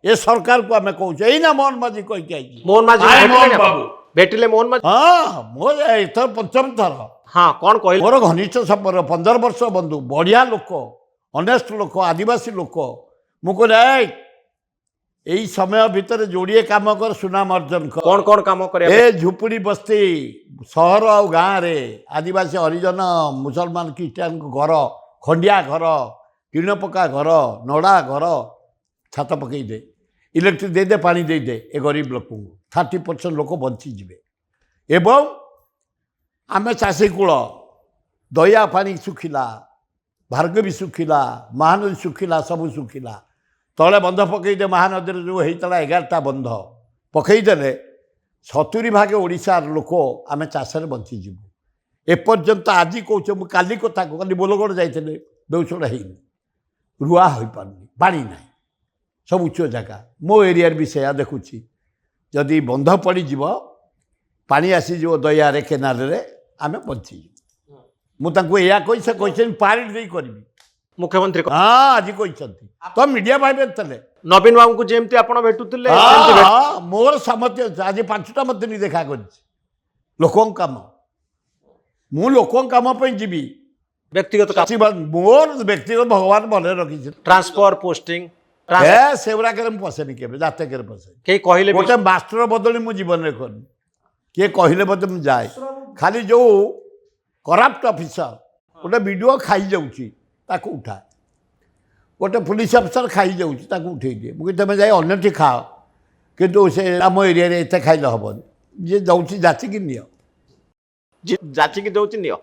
ए सरकार को आम कौच एना मोहन माझी कही मोहन माझी हाय भेटिले मोहन ना बाबू। भेटिले मोहन माझी हाँ मोर एथर पंचम थर हाँ कौन कहले मोर घनिष्ठ संपर्क 15 वर्ष बंधु बढ़िया लोक अनेस्ट लोक आदिवासी लोक मुझे यही समय भितर जोड़िए काम कर सुनाम अर्जन कर कौन कौन काम करे ए झुपड़ी बस्ती सहर आ गाँव रे आदिवासी हरिजन मुसलमान ख्रीष्टान घर खंडिया घर टीण पक्का घर नड़ा घर छात पकई दे इलेक्ट्रिक दे दे पानी दे दे ए गरीब लोक 30% लोक बंचीजे एवं आम चाषी कूल दया पानी सुखिला भार्गवी सुखिला महानदी सुखिला सबू सुखिला तले बंध पकईदे महानदी जो होता 11टा बंध पकईदे 70 भाग ओडिशार लोक आम चाषे बंचीजु एपर्यंत आज कौच काली कथा काली बोलगढ़ जाते बेउछड़ा होनी रुआ हो पारनी पानी ना सब उच्च जगह मो एरिया भी से देखुची जदि बंध पड़ज पानी आसीज दयारे केनाल आम बंचीजु मुझे कही से कही पारिट दे करी मुख्यमंत्री हाँ आज कहते तो मीडिया भाई थे नवीन बाबू को जेमती आपण भेटुतिले मोर सामर्थ्य अच्छे आज 5टा मत नहीं देखा कर लोक कम मु लोक कम जी व्यक्तिगत काम मोर व्यक्तिगत भगवान भले रखी ट्रांसफर पोस्टिंग से पशेनि के जाते के पशे के कहले गोटे मास्टर बदली मो जीवन में कर किए कहले मत जाए खाली जो करप्ट ऑफिसर गोटे वीडियो खाई जाऊँगी उठा गोटे पुलिस अफिसर खाई जाऊँगी उठे दिए मुझे तुम जाए अन्यटी खाओ कितु से आम एरिया एत खाइले हेन जी जाऊँगी जाचिकी नियो जाचिकी दौची नियो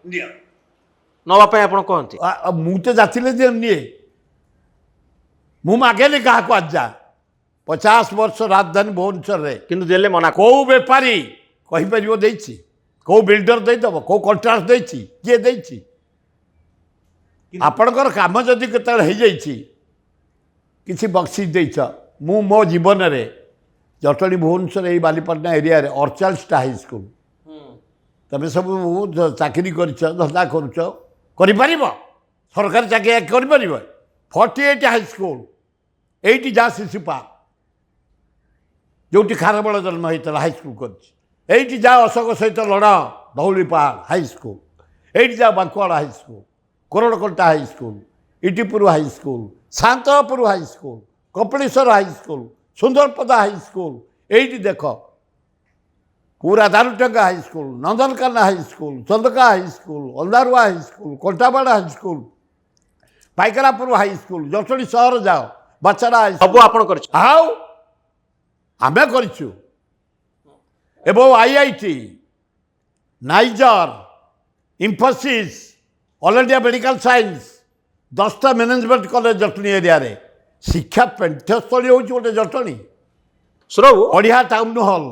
नवापाई आपण कहती मु तो जाचिले जे निए मु मागेनि क्या आज जा 50 वर्ष राजधानी भुवनेश्वर रे किंतु देले मना कौ बेपारी कहीपर देछि कौ बिल्डर देदेव कौ कंट्राक्ट देछि किए देछि आपणकर काम जदि केतले किसी बख्शी देछ मु मो जीवन रे जटणी भुवनेश्वर यही बालीपाटना एरिया रे 48टा हाई स्कूल तमें सब चाकरी कर धंदा कर सरकारी चाकरी कर 48 हाई स्कूल एटी जा शिशु पार्क जो खारबड़ जन्म होता हाई स्कूल कर जा अशोक सहित लड़ा धौली पार्क हाई स्कूल एटी जा Bankuad high school Koradakanta high school Itipur high school Santapur high school Kapileswar high school Sundarpada high school एटी देख पूरा Darutenga high school Nandankanan high school Chandaka high school Andharua high school Kotabad high school Paikarapur high school Jatni सहर जाओ बचड़ा हाई सब आपण कर आओ आमे करिछु एवं IIT NISER Infosys all India medical science 10टा मैनेजमेंट कॉलेज जटणी एरिया रे शिक्षा पेंठस्थली होची गोटे जटणी सुरव बढ़िया टाउन हॉल